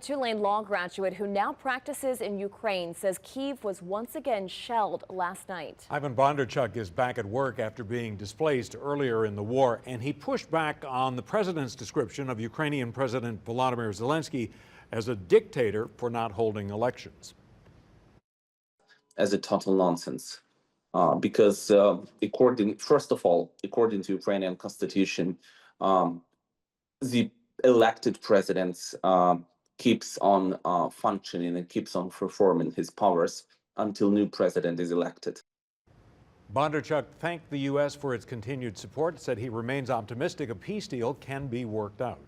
Tulane Law graduate who now practices in Ukraine says Kyiv was once again shelled last night. Ivan Bondarchuk is back at work after being displaced earlier in the war, and he pushed back on the president's description of Ukrainian President Volodymyr Zelenskyy as a dictator for not holding elections. As a total nonsense, because first of all, according to Ukrainian constitution, the elected president keeps on functioning and keeps on performing his powers until new president is elected. Bondarchuk thanked the U.S. for its continued support, said he remains optimistic a peace deal can be worked out.